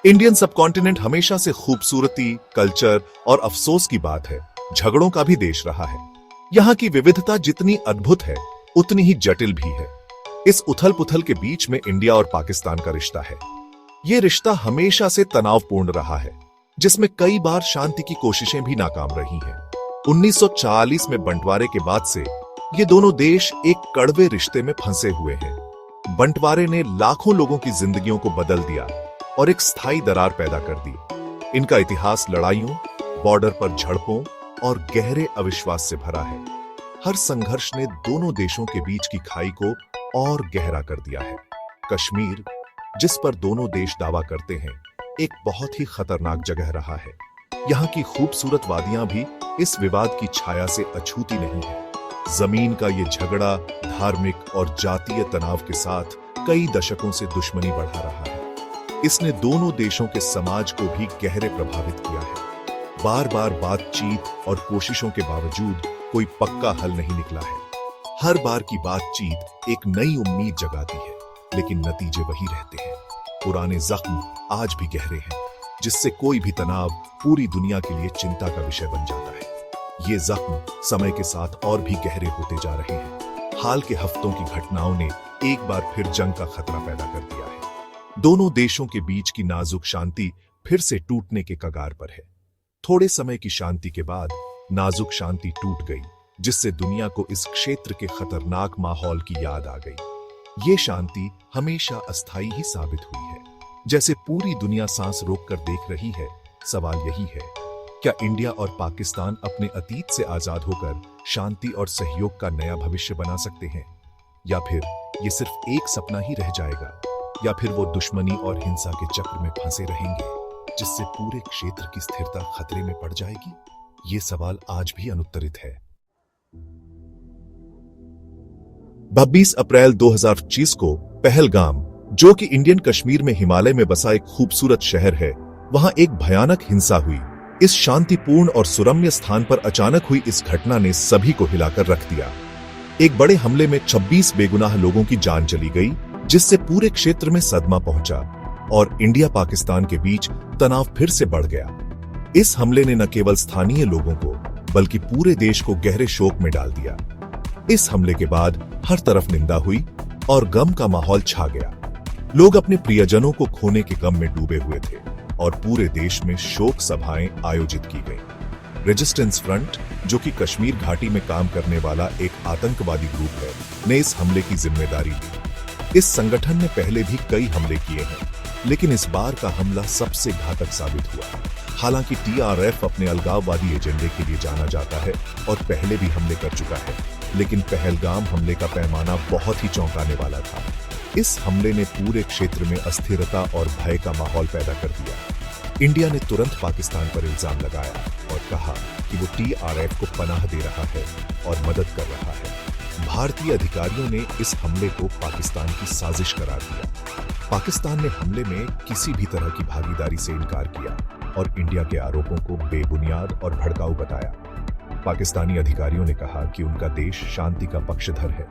Indian subcontinent हमेशा से खूबसूरती, कल्चर और अफसोस की बात है, झगड़ों का भी देश रहा है। यहाँ की विविधता जितनी अद्भुत है, उतनी ही जटिल भी है। इस उथल पुथल के बीच में इंडिया और पाकिस्तान का रिश्ता है। ये रिश्ता हमेशा से तनावपूर्ण रहा है, जिसमें कई बार शांति की कोशिशें भी नाकाम रही हैं। 1940 में बंटवारे के बाद से ये दोनों देश एक कड़वे रिश्ते में फंसे हुए हैं। बंटवारे ने लाखों लोगों की जिंदगियों को बदल दिया और एक स्थायी दरार पैदा कर दी। इनका इतिहास लड़ाइयों, बॉर्डर पर झड़पों और गहरे अविश्वास से भरा है। हर संघर्ष ने दोनों देशों के बीच की खाई को और गहरा कर दिया है। कश्मीर, जिस पर दोनों देश दावा करते हैं, एक बहुत ही खतरनाक जगह रहा है। यहाँ की खूबसूरत वादियां भी इस विवाद की छाया से अछूती नहीं है। जमीन का ये झगड़ा धार्मिक और जातीय तनाव के साथ कई दशकों से दुश्मनी बढ़ा रहा है। इसने दोनों देशों के समाज को भी गहरे प्रभावित किया है। बार बार बातचीत और कोशिशों के बावजूद कोई पक्का हल नहीं निकला है। हर बार की बातचीत एक नई उम्मीद जगाती है, लेकिन नतीजे वही रहते हैं। पुराने जख्म आज भी गहरे हैं, जिससे कोई भी तनाव पूरी दुनिया के लिए चिंता का विषय बन जाता है। ये जख्म समय के साथ और भी गहरे होते जा रहे हैं। हाल के हफ्तों की घटनाओं ने एक बार फिर जंग का खतरा पैदा कर दिया है। दोनों देशों के बीच की नाजुक शांति फिर से टूटने के कगार पर है। थोड़े समय की शांति के बाद नाजुक शांति टूट गई, जिससे दुनिया को इस क्षेत्र के खतरनाक माहौल की याद आ गई। ये शांति हमेशा अस्थायी ही साबित हुई है, जैसे पूरी दुनिया सांस रोककर देख रही है। सवाल यही है, क्या इंडिया और पाकिस्तान अपने अतीत से आजाद होकर शांति और सहयोग का नया भविष्य बना सकते हैं, या फिर ये सिर्फ एक सपना ही रह जाएगा, या फिर वो दुश्मनी और हिंसा के चक्र में फंसे रहेंगे, जिससे पूरे क्षेत्र की स्थिरता खतरे में पड़ जाएगी? ये सवाल आज भी अनुत्तरित है। 22 अप्रैल 2025 को पहलगाम, जो कि इंडियन कश्मीर में हिमालय में बसा एक खूबसूरत शहर है, वहां एक भयानक हिंसा हुई। इस शांतिपूर्ण और सुरम्य स्थान पर अचानक हुई इस घटना ने सभी को हिलाकर रख दिया। एक बड़े हमले में 26 बेगुनाह लोगों की जान चली गई, जिससे पूरे क्षेत्र में सदमा पहुंचा और इंडिया पाकिस्तान के बीच तनाव फिर से बढ़ गया। इस हमले ने न केवल स्थानीय लोगों को, बल्कि पूरे देश को गहरे शोक में डाल दिया। इस हमले के बाद हर तरफ निंदा हुई और गम का माहौल छा गया। लोग अपने प्रियजनों को खोने के गम में डूबे हुए थे और पूरे देश में शोक सभाएं आयोजित की गईं। रेजिस्टेंस फ्रंट, जो कि कश्मीर घाटी में काम करने वाला एक आतंकवादी ग्रुप है, ने इस हमले की जिम्मेदारी ली। इस संगठन ने पहले भी कई हमले किए हैं, लेकिन इस बार का हमला सबसे घातक साबित हुआ। हालांकि TRF अपने अलगाववादी एजेंडे के लिए जाना जाता है और पहले भी हमले कर चुका है, लेकिन पहलगाम हमले का पैमाना बहुत ही चौंकाने वाला था। इस हमले ने पूरे क्षेत्र में अस्थिरता और भय का माहौल पैदा कर दिया। इंडिया ने तुरंत पाकिस्तान पर इल्जाम लगाया और कहा कि वो TRF को पनाह दे रहा है और मदद कर रहा है। भारतीय अधिकारियों ने इस हमले को पाकिस्तान की साजिश करार दिया। पाकिस्तान ने हमले में किसी भी तरह की भागीदारी से इनकार किया और इंडिया के आरोपों को बेबुनियाद और भड़काऊ बताया। पाकिस्तानी अधिकारियों ने कहा कि उनका देश शांति का पक्षधर है।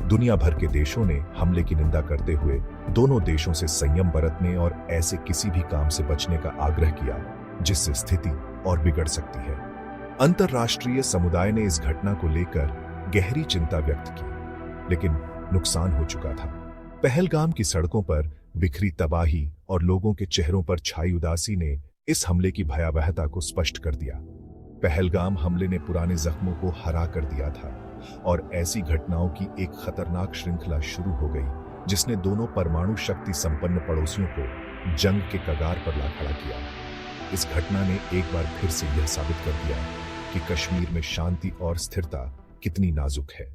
दुनिया भर के देशों ने हमले की निंदा करते हुए दोनों देशों से संयम बरतने और ऐसे किसी भी काम से बचने का आग्रह किया जिससे स्थिति और बिगड़ सकती है। अंतर्राष्ट्रीय समुदाय ने इस घटना को लेकर गहरी चिंता व्यक्त की, लेकिन नुकसान हो चुका था। पहलगाम की सड़कों पर बिखरी तबाही और लोगों के चेहरों पर छाई उदासी ने इस हमले की भयावहता को स्पष्ट कर दिया। पहलगाम हमले ने पुराने जख्मों को हरा कर दिया था और ऐसी घटनाओं की एक खतरनाक श्रृंखला शुरू हो गई, जिसने दोनों परमाणु शक्ति संपन्न पड़ोसियों को जंग के कगार पर ला खड़ा किया। इस घटना ने एक बार फिर से यह साबित कर दिया कि कश्मीर में शांति और स्थिरता कितनी नाजुक है।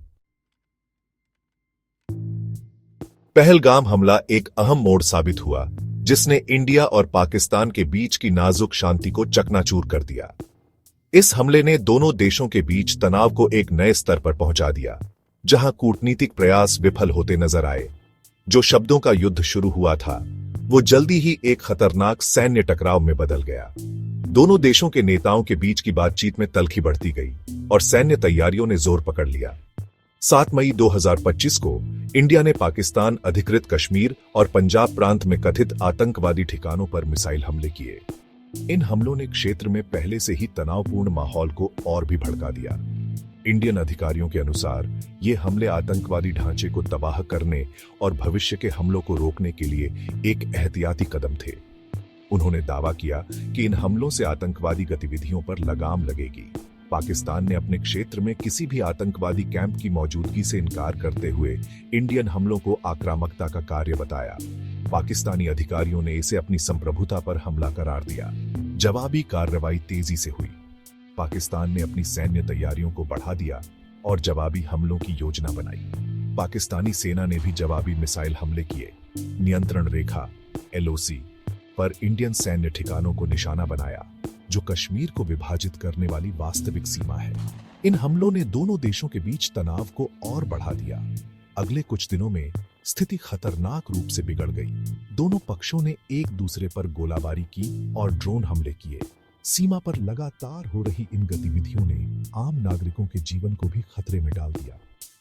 पहलगाम हमला एक अहम मोड़ साबित हुआ, जिसने इंडिया और पाकिस्तान के बीच की नाजुक शांति को चकनाचूर कर दिया। इस हमले ने दोनों देशों के बीच तनाव को एक नए स्तर पर पहुंचा दिया, जहां कूटनीतिक प्रयास विफल होते नजर आए। जो शब्दों का युद्ध शुरू हुआ था, वो जल्दी ही एक खतरनाक सैन्य टकराव में बदल गया। दोनों देशों के नेताओं के बीच की बातचीत में तल्खी बढ़ती गई और सैन्य तैयारियों ने जोर पकड़ लिया। 7 मई 2025 को इंडिया ने पाकिस्तान अधिकृत कश्मीर और पंजाब प्रांत में कथित आतंकवादी ठिकानों पर मिसाइल हमले किए। इन हमलों ने क्षेत्र में पहले से ही तनावपूर्ण माहौल को और भी भड़का दिया। इंडियन अधिकारियों के अनुसार ये हमले आतंकवादी ढांचे को तबाह करने और भविष्य के हमलों को रोकने के लिए एक एहतियाती कदम थे। उन्होंने दावा किया कि इन हमलों से आतंकवादी गतिविधियों पर लगाम लगेगी। पाकिस्तान ने अपने क्षेत्र में किसी भी आतंकवादी कैंप की मौजूदगी से इनकार करते हुए इंडियन हमलों को आक्रामकता का कार्य बताया। पाकिस्तानी अधिकारियों ने इसे अपनी संप्रभुता पर हमला करार दिया। जवाबी कार्रवाई तेजी से हुई। पाकिस्तान ने अपनी सैन्य तैयारियों को बढ़ा दिया और जवाबी हमलों की योजना बनाई। पाकिस्तानी सेना ने भी जवाबी मिसाइल हमले किए। नियंत्रण रेखा LOC पर इंडियन सैन्य ठिकानों को निशाना बनाया, जो कश्मीर को विभाजित करने वाली वास्तविक सीमा है। इन हमलों ने दोनों देशों के बीच तनाव को और बढ़ा दिया। अगले कुछ दिनों में स्थिति खतरनाक रूप से बिगड़ गई। दोनों पक्षों ने एक दूसरे पर गोलाबारी की और ड्रोन हमले किए। सीमा पर लगातार हो रही इन गतिविधियों ने आम नागरिकों के जीवन को भी खतरे में डाल दिया।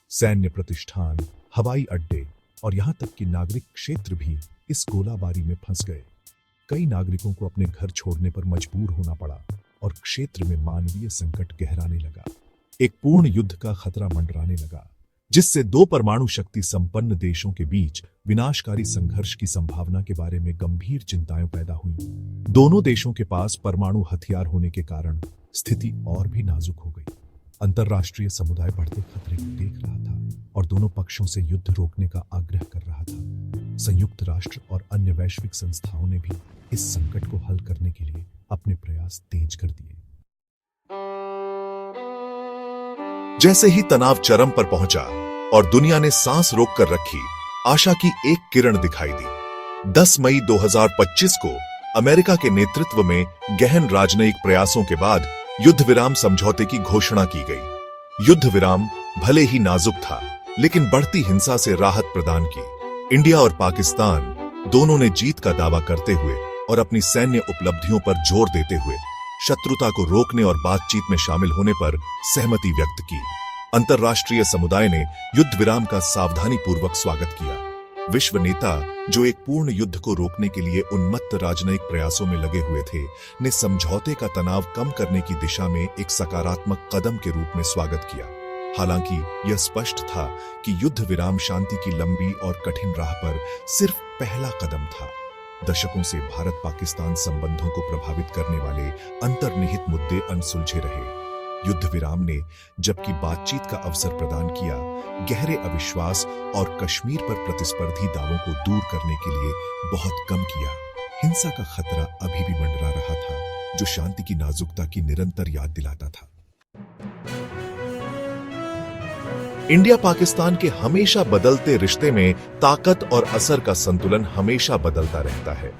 सैन्य प्रतिष्ठान, हवाई अड्डे और यहां तक कि नागरिक क्षेत्र भी इस गोलाबारी में फंस गए। कई नागरिकों को अपने घर छोड़ने पर मजबूर होना पड़ा और क्षेत्र में मानवीय संकट गहराने लगा। एक पूर्ण युद्ध का खतरा मंडराने लगा, जिससे दो परमाणु शक्ति संपन्न देशों के बीच विनाशकारी संघर्ष की संभावना के बारे में गंभीर चिंताएं पैदा हुई। दोनों देशों के पास परमाणु हथियार होने के कारण स्थिति और भी नाजुक हो गई। अंतर्राष्ट्रीय समुदाय बढ़ते खतरे को देख रहा था और दोनों पक्षों से युद्ध रोकने का आग्रह कर रहा था। संयुक्त राष्ट्र और अन्य वैश्विक संस्थाओं ने भी इस संकट को हल करने के लिए अपने प्रयास तेज कर दिए। जैसे ही तनाव चरम पर पहुंचा और दुनिया ने सांस रोक कर रखी, आशा की एक किरण दिखाई दी। 10 मई 2025 को अमेरिका के नेतृत्व में गहन राजनयिक प्रयासों के बाद युद्ध विराम समझौते की घोषणा की गई। युद्ध विराम भले ही नाजुक था, लेकिन बढ़ती हिंसा से राहत प्रदान की। इंडिया और पाकिस्तान दोनों ने जीत का दावा करते हुए और अपनी सैन्य उपलब्धियों पर जोर देते हुए शत्रुता को रोकने और बातचीत में शामिल होने पर सहमति व्यक्त की। अंतर्राष्ट्रीय समुदाय ने युद्ध विराम का सावधानीपूर्वक स्वागत किया। विश्व नेता, जो एक पूर्ण युद्ध को रोकने के लिए उन्मत्त राजनयिक प्रयासों में लगे हुए थे, ने समझौते का तनाव कम करने की दिशा में एक सकारात्मक कदम के रूप में स्वागत किया। हालांकि यह स्पष्ट था कि युद्ध विराम शांति की लंबी और कठिन राह पर सिर्फ पहला कदम था। दशकों से भारत पाकिस्तान संबंधों को प्रभावित करने वाले अंतर्निहित मुद्दे अनसुलझे रहे। युद्ध विराम ने जबकि बातचीत का अवसर प्रदान किया, गहरे अविश्वास और कश्मीर पर प्रतिस्पर्धी दावों को दूर करने के लिए बहुत कम किया। हिंसा का खतरा अभी भी मंडरा रहा था, जो शांति की नाजुकता की निरंतर याद दिलाता था। इंडिया पाकिस्तान के हमेशा बदलते रिश्ते में ताकत और असर का संतुलन हमेशा बदलता रहता है।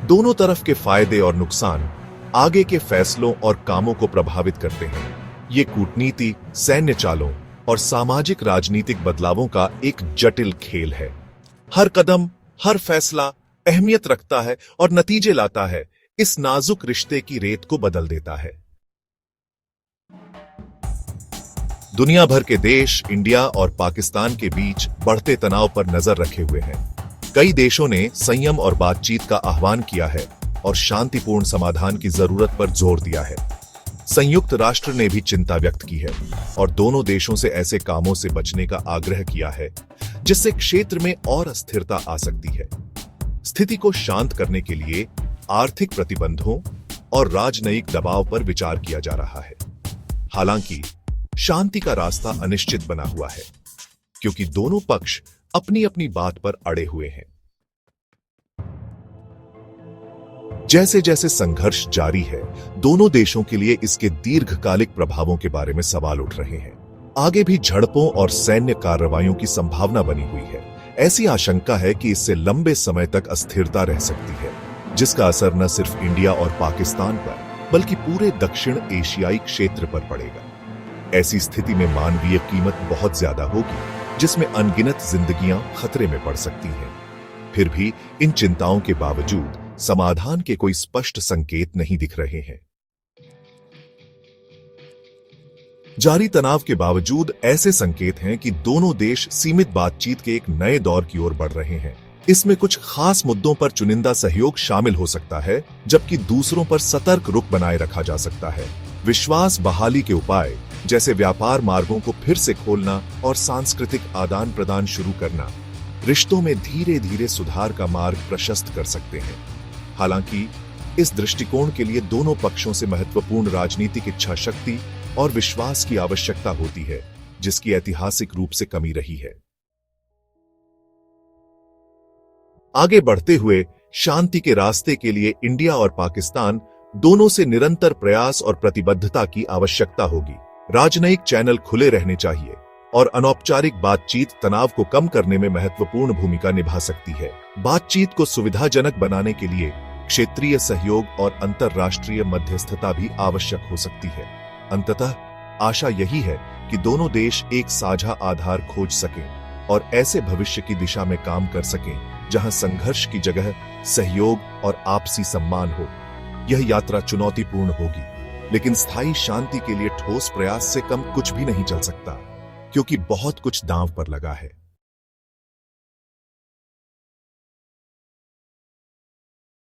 दोनों तरफ के फायदे और नुकसान आगे के फैसलों और कामों को प्रभावित करते हैं। ये कूटनीति, सैन्य चालों और सामाजिक राजनीतिक बदलावों का एक जटिल खेल है। हर कदम, हर फैसला अहमियत रखता है और नतीजे लाता है। इस नाजुक रिश्ते की रेत को बदल देता है। दुनिया भर के देश इंडिया और पाकिस्तान के बीच बढ़ते तनाव पर नजर रखे हुए हैं। कई देशों ने संयम और बातचीत का आह्वान किया है और शांतिपूर्ण समाधान की जरूरत पर जोर दिया है। संयुक्त राष्ट्र ने भी चिंता व्यक्त की है और दोनों देशों से ऐसे कामों से बचने का आग्रह किया है जिससे क्षेत्र में और अस्थिरता आ सकती है। स्थिति को शांत करने के लिए आर्थिक प्रतिबंधों और राजनयिक दबाव पर विचार किया जा रहा है। हालांकि शांति का रास्ता अनिश्चित बना हुआ है, क्योंकि दोनों पक्ष अपनी अपनी बात पर अड़े हुए हैं। जैसे जैसे संघर्ष जारी है, दोनों देशों के लिए इसके दीर्घकालिक प्रभावों के बारे में सवाल उठ रहे हैं। आगे भी झड़पों और सैन्य कार्रवाइयों की संभावना बनी हुई है। ऐसी आशंका है कि इससे लंबे समय तक अस्थिरता रह सकती है, जिसका असर न सिर्फ इंडिया और पाकिस्तान पर बल्कि पूरे दक्षिण एशियाई क्षेत्र पर पड़ेगा। ऐसी स्थिति में मानवीय कीमत बहुत ज्यादा होगी, जिसमें अनगिनत जिंदगियां खतरे में पड़ सकती हैं। फिर भी इन चिंताओं के बावजूद समाधान के कोई स्पष्ट संकेत नहीं दिख रहे हैं। जारी तनाव के बावजूद ऐसे संकेत हैं कि दोनों देश सीमित बातचीत के एक नए दौर की ओर बढ़ रहे हैं। इसमें कुछ खास मुद्दों पर चुनिंदा सहयोग शामिल हो सकता है, जबकि दूसरों पर सतर्क रुख बनाए रखा जा सकता है। विश्वास बहाली के उपाय जैसे व्यापार मार्गों को फिर से खोलना और सांस्कृतिक आदान प्रदान शुरू करना रिश्तों में धीरे धीरे सुधार का मार्ग प्रशस्त कर सकते हैं। हालांकि इस दृष्टिकोण के लिए दोनों पक्षों से महत्वपूर्ण राजनीतिक इच्छा शक्ति और विश्वास की आवश्यकता होती है, जिसकी ऐतिहासिक रूप से कमी रही है। आगे बढ़ते हुए शांति के रास्ते के लिए इंडिया और पाकिस्तान दोनों से निरंतर प्रयास और प्रतिबद्धता की आवश्यकता होगी। राजनयिक चैनल खुले रहने चाहिए और अनौपचारिक बातचीत तनाव को कम करने में महत्वपूर्ण भूमिका निभा सकती है। बातचीत को सुविधाजनक बनाने के लिए क्षेत्रीय सहयोग और अंतर्राष्ट्रीय मध्यस्थता भी आवश्यक हो सकती है। अंततः आशा यही है कि दोनों देश एक साझा आधार खोज सकें और ऐसे भविष्य की दिशा में काम कर सकें जहां संघर्ष की जगह सहयोग और आपसी सम्मान हो। यह यात्रा चुनौतीपूर्ण होगी, लेकिन स्थायी शांति के लिए ठोस प्रयास से कम कुछ भी नहीं चल सकता, क्योंकि बहुत कुछ दांव पर लगा है।